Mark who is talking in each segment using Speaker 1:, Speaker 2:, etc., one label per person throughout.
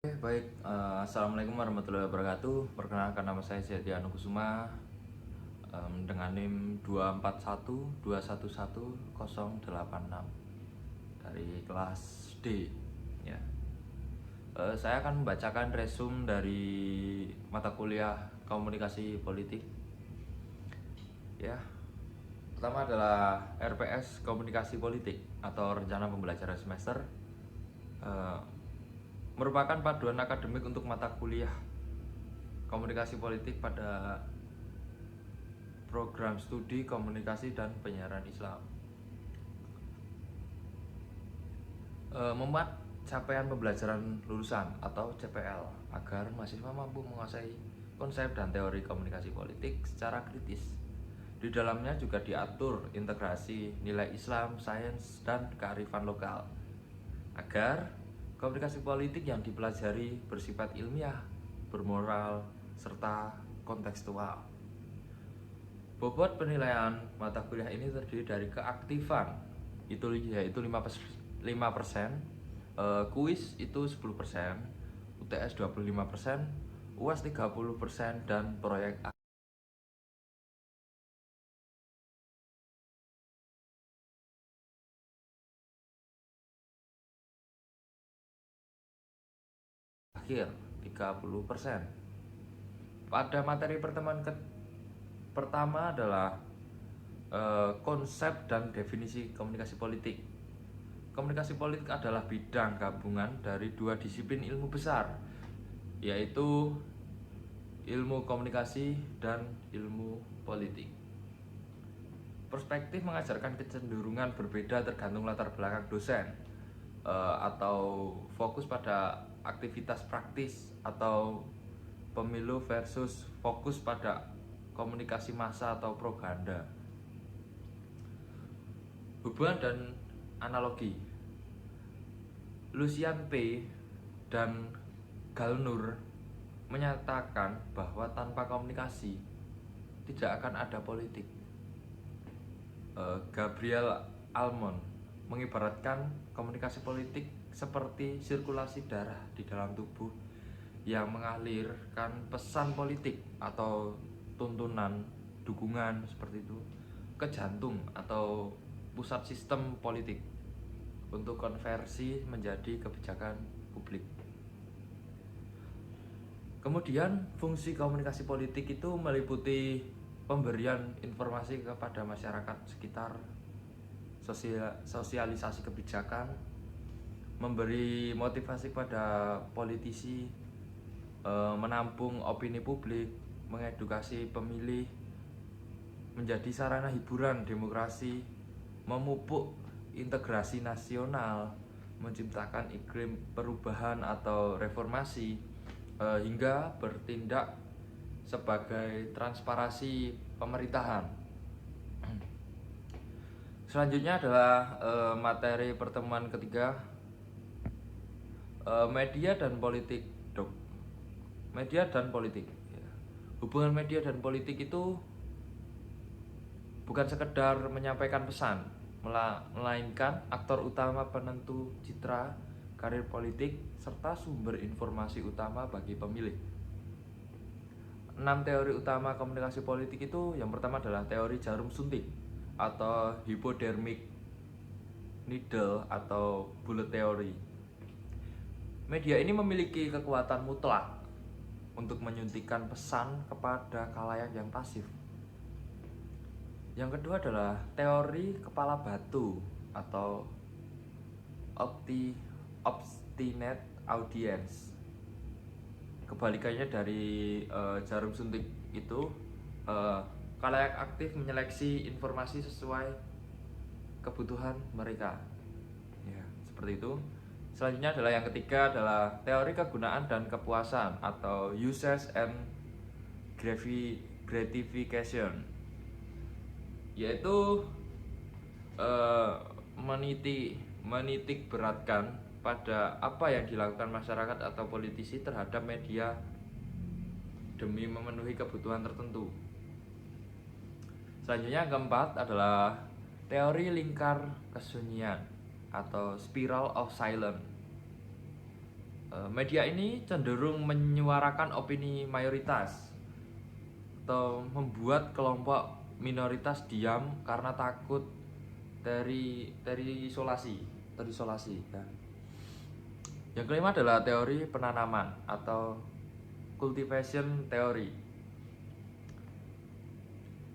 Speaker 1: Assalamualaikum warahmatullahi wabarakatuh. Perkenalkan, nama saya Setiano Kusuma, dengan NIM 241211086 dari kelas D. Ya. Saya akan membacakan resume dari mata kuliah Komunikasi Politik. Ya. Pertama adalah RPS Komunikasi Politik atau Rencana Pembelajaran Semester. Merupakan paduan akademik untuk mata kuliah komunikasi politik pada program studi komunikasi dan penyiaran Islam. Memuat capaian pembelajaran lulusan atau CPL agar mahasiswa mampu menguasai konsep dan teori komunikasi politik secara kritis. Di dalamnya juga diatur integrasi nilai Islam, sains, dan kearifan lokal agar komunikasi politik yang dipelajari bersifat ilmiah, bermoral, serta kontekstual. Bobot penilaian mata kuliah ini terdiri dari keaktifan yaitu 5%, kuis itu 10%, UTS 25%, UAS 30%, dan proyek akhir 30%. Pada materi pertemuan pertama adalah konsep dan definisi komunikasi politik. Komunikasi politik adalah bidang gabungan dari dua disiplin ilmu besar, yaitu ilmu komunikasi dan ilmu politik. Perspektif mengajarkan kecenderungan berbeda tergantung latar belakang dosen, atau fokus pada aktivitas praktis atau pemilu versus fokus pada komunikasi massa atau propaganda. Hubungan dan analogi. Lucian P. dan Galnur menyatakan bahwa tanpa komunikasi tidak akan ada politik. Gabriel Almond mengibaratkan komunikasi politik seperti sirkulasi darah di dalam tubuh yang mengalirkan pesan politik atau tuntunan, dukungan seperti itu ke jantung atau pusat sistem politik untuk konversi menjadi kebijakan publik. Kemudian fungsi komunikasi politik itu meliputi pemberian informasi kepada masyarakat sekitar, sosialisasi kebijakan, memberi motivasi pada politisi, menampung opini publik, mengedukasi pemilih, menjadi sarana hiburan demokrasi, memupuk integrasi nasional, menciptakan iklim perubahan atau reformasi, hingga bertindak sebagai transparansi pemerintahan. Selanjutnya adalah materi pertemuan ketiga, media dan politik. Media dan politik. Hubungan media dan politik itu bukan sekedar menyampaikan pesan, melainkan aktor utama penentu citra karir politik serta sumber informasi utama bagi pemilih. 6 teori utama komunikasi politik itu, yang pertama adalah teori jarum suntik atau hypodermic needle atau bullet theory. Media ini memiliki kekuatan mutlak untuk menyuntikkan pesan kepada khalayak yang pasif. Yang kedua adalah teori kepala batu atau obstinate audience. Kebalikannya dari jarum suntik itu, khalayak aktif menyeleksi informasi sesuai kebutuhan mereka. Ya, seperti itu. Selanjutnya adalah yang ketiga adalah teori kegunaan dan kepuasan atau uses and gratification, yaitu menitik beratkan pada apa yang dilakukan masyarakat atau politisi terhadap media demi memenuhi kebutuhan tertentu. Selanjutnya yang keempat adalah teori lingkar kesunyian atau spiral of silence. Media ini cenderung menyuarakan opini mayoritas atau membuat kelompok minoritas diam karena takut terisolasi ya. Yang kelima adalah teori penanaman atau cultivation theory.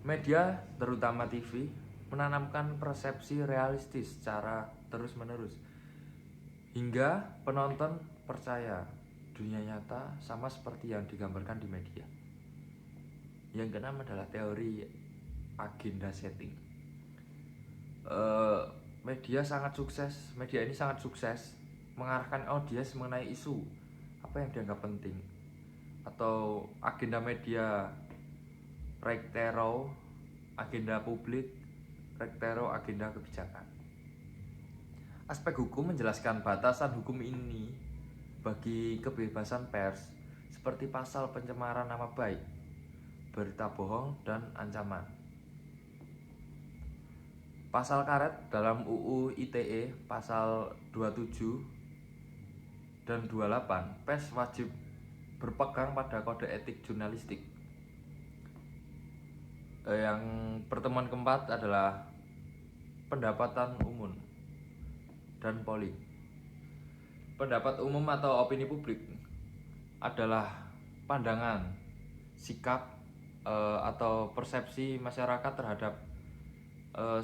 Speaker 1: Media, terutama TV, menanamkan persepsi realistis secara terus-menerus hingga penonton percaya dunia nyata sama seperti yang digambarkan di media. Yang keenam adalah teori agenda setting. Media ini sangat sukses mengarahkan audiens mengenai isu apa yang dianggap penting atau agenda media Rectero, agenda publik, Rectero, agenda kebijakan. Aspek hukum menjelaskan batasan hukum ini bagi kebebasan pers seperti pasal pencemaran nama baik, berita bohong, dan ancaman. Pasal karet dalam UU ITE pasal 27 dan 28, pers wajib berpegang pada kode etik jurnalistik. Yang pertemuan keempat adalah pendapatan umum dan polling. Pendapat umum atau opini publik adalah pandangan, sikap, atau persepsi masyarakat terhadap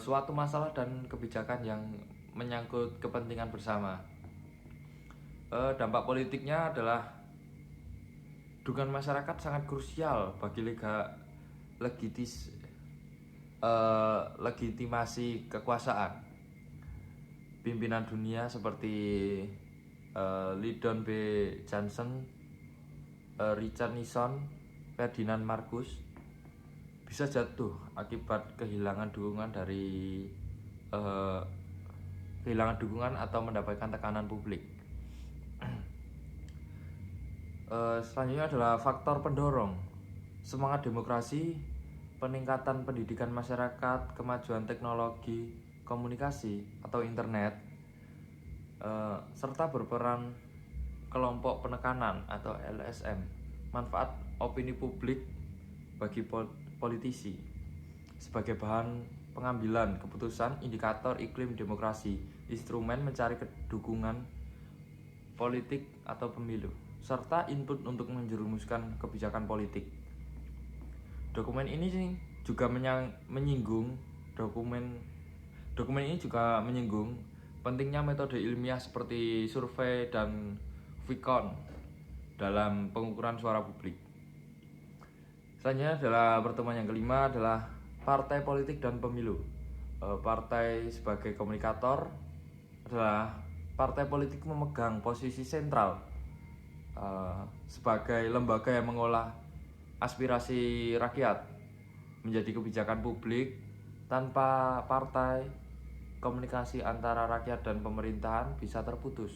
Speaker 1: suatu masalah dan kebijakan yang menyangkut kepentingan bersama. Dampak politiknya adalah dukungan masyarakat sangat krusial bagi legitimasi kekuasaan. Pimpinan dunia seperti Lyndon B. Johnson, Richard Nixon, Ferdinand Marcos bisa jatuh akibat kehilangan dukungan atau mendapatkan tekanan publik. Selanjutnya adalah faktor pendorong semangat demokrasi, peningkatan pendidikan masyarakat, kemajuan teknologi komunikasi atau internet, serta berperan kelompok penekanan atau LSM, manfaat opini publik bagi politisi sebagai bahan pengambilan keputusan, indikator iklim demokrasi, instrumen mencari dukungan politik atau pemilu, serta input untuk menjerumuskan kebijakan politik. Dokumen ini juga menyinggung pentingnya metode ilmiah seperti survei dan Vicon dalam pengukuran suara publik. Selanjutnya adalah pertemuan yang kelima adalah partai politik dan pemilu. Partai sebagai komunikator adalah partai politik memegang posisi sentral sebagai lembaga yang mengolah aspirasi rakyat menjadi kebijakan publik. Tanpa partai, komunikasi antara rakyat dan pemerintahan bisa terputus.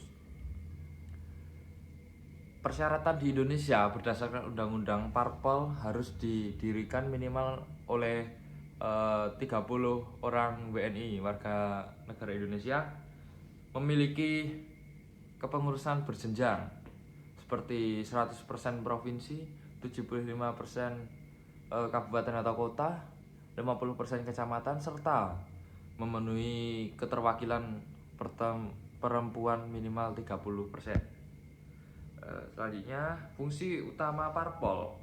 Speaker 1: Persyaratan di Indonesia berdasarkan Undang-Undang Parpol harus didirikan minimal oleh 30 orang WNI warga negara Indonesia, memiliki kepengurusan berjenjang seperti 100% provinsi, 75% kabupaten atau kota, 50% kecamatan, serta memenuhi keterwakilan perempuan minimal 30%. Selanjutnya, fungsi utama parpol.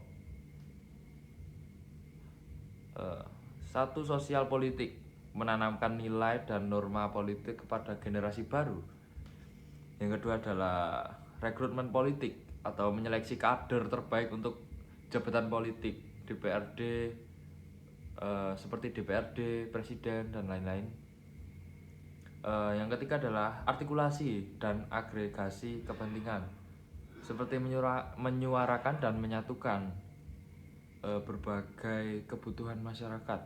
Speaker 1: Satu, sosial politik, menanamkan nilai dan norma politik kepada generasi baru. Yang kedua adalah rekrutmen politik atau menyeleksi kader terbaik untuk jabatan politik, DPRD, seperti DPRD, presiden, dan lain-lain. Yang ketiga adalah artikulasi dan agregasi kepentingan, seperti menyuarakan dan menyatukan berbagai kebutuhan masyarakat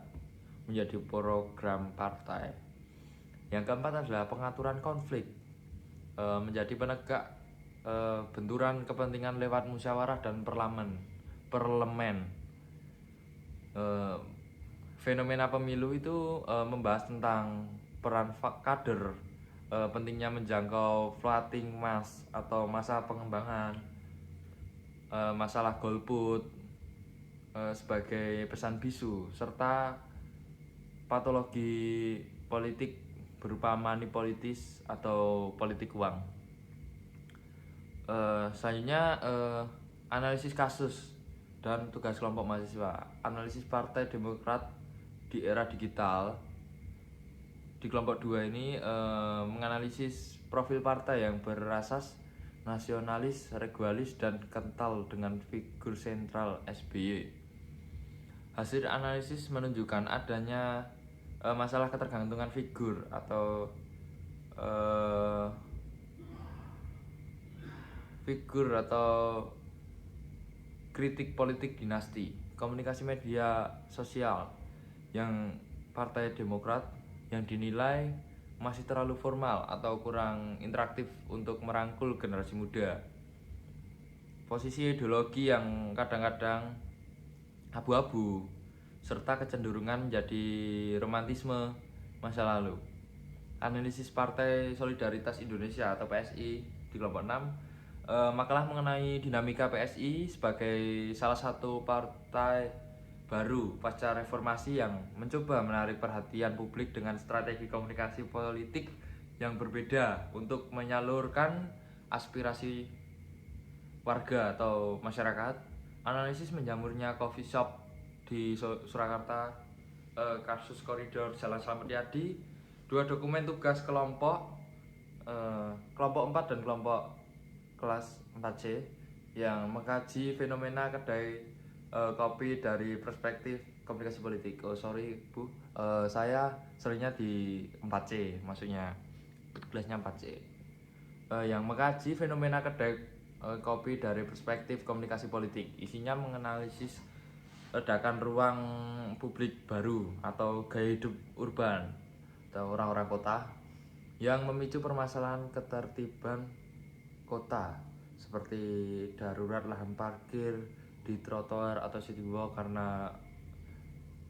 Speaker 1: menjadi program partai. Yang keempat adalah pengaturan konflik, menjadi penegak benturan kepentingan lewat musyawarah dan parlemen. Fenomena pemilu itu membahas tentang peran kader pentingnya menjangkau floating mass atau masa pengembangan, masalah golput sebagai pesan bisu, serta patologi politik berupa money politis atau politik uang. Selanjutnya analisis kasus dan tugas kelompok mahasiswa. Analisis Partai Demokrat di era digital. Di kelompok 2 ini menganalisis profil partai yang berasas nasionalis, regalis, dan kental dengan figur sentral SBY. Hasil analisis menunjukkan adanya masalah ketergantungan figur atau kritik politik dinasti, komunikasi media sosial yang Partai Demokrat yang dinilai masih terlalu formal atau kurang interaktif untuk merangkul generasi muda. Posisi ideologi yang kadang-kadang abu-abu serta kecenderungan menjadi romantisme masa lalu. Analisis Partai Solidaritas Indonesia atau PSI di kelompok 6, makalah mengenai dinamika PSI sebagai salah satu partai baru pasca reformasi yang mencoba menarik perhatian publik dengan strategi komunikasi politik yang berbeda untuk menyalurkan aspirasi warga atau masyarakat. Analisis menjamurnya coffee shop di Surakarta, kasus koridor Jalan Slamet Riyadi, dua dokumen tugas kelompok 4 dan kelompok kelas 4C yang mengkaji fenomena kedai kopi dari perspektif komunikasi politik. Oh sorry Bu, saya seringnya di 4C, maksudnya kelasnya 4C, yang mengkaji fenomena kedai kopi dari perspektif komunikasi politik. Isinya menganalisis ledakan ruang publik baru atau gaya hidup urban atau orang-orang kota yang memicu permasalahan ketertiban kota seperti darurat lahan parkir di trotoar atau city walk. Karena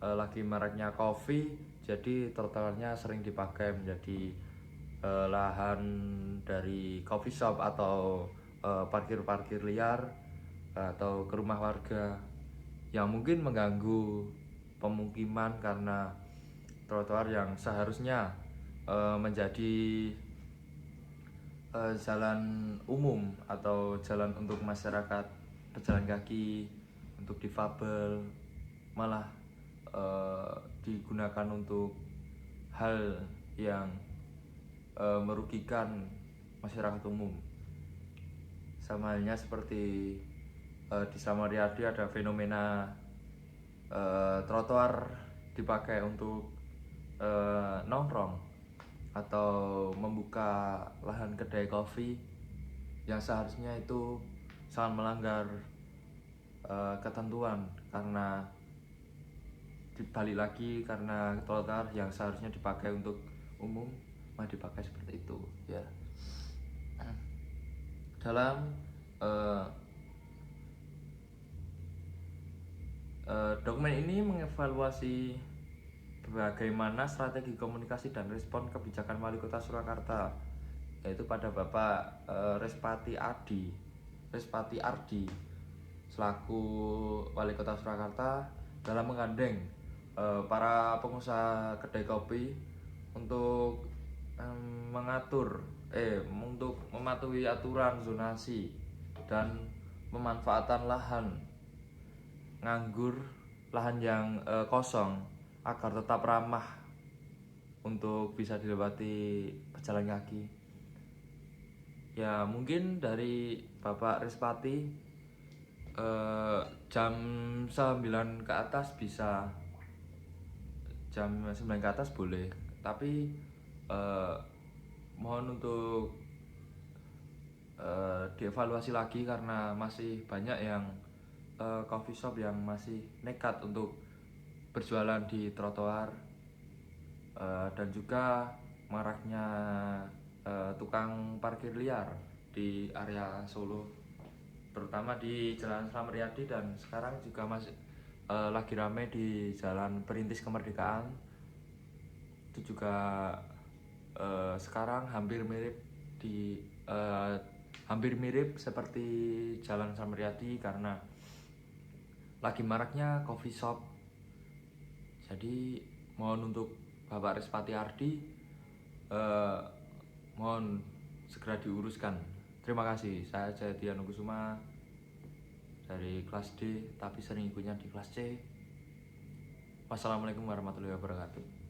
Speaker 1: lagi maraknya kopi, jadi trotoarnya sering dipakai menjadi lahan dari coffee shop atau parkir-parkir liar atau ke rumah warga yang mungkin mengganggu pemukiman karena trotoar yang seharusnya menjadi jalan umum atau jalan untuk masyarakat pejalan kaki, untuk difabel, malah digunakan untuk hal yang merugikan masyarakat umum. Sama halnya seperti di Slamet Riyadi ada fenomena trotoar dipakai untuk nongkrong atau membuka lahan kedai kopi yang seharusnya itu sangat melanggar ketentuan, karena dibalik lagi karena trotoar yang seharusnya dipakai untuk umum malah dipakai seperti itu ya. Dalam dokumen ini mengevaluasi bagaimana strategi komunikasi dan respon kebijakan Wali Kota Surakarta, yaitu pada Bapak Respati Ardi selaku Wali Kota Surakarta dalam menggandeng para pengusaha kedai kopi untuk untuk mematuhi aturan zonasi dan pemanfaatan lahan nganggur, lahan yang kosong agar tetap ramah untuk bisa dilewati pejalan kaki. Ya mungkin dari Bapak Respati jam 9 ke atas bisa, jam 9 ke atas boleh, tapi mohon untuk dievaluasi lagi karena masih banyak yang coffee shop yang masih nekat untuk berjualan di trotoar, dan juga maraknya tukang parkir liar di area Solo, terutama di Jalan Slamet Riyadi, dan sekarang juga masih lagi ramai di Jalan Perintis Kemerdekaan. Itu juga sekarang hampir mirip hampir mirip seperti Jalan Samriati karena lagi maraknya coffee shop. Jadi mohon untuk Bapak Respati Ardi, mohon segera diuruskan. Terima kasih. Saya Jayadi Anukusuma dari kelas D tapi sering ikutnya di kelas C. Wassalamualaikum warahmatullahi wabarakatuh.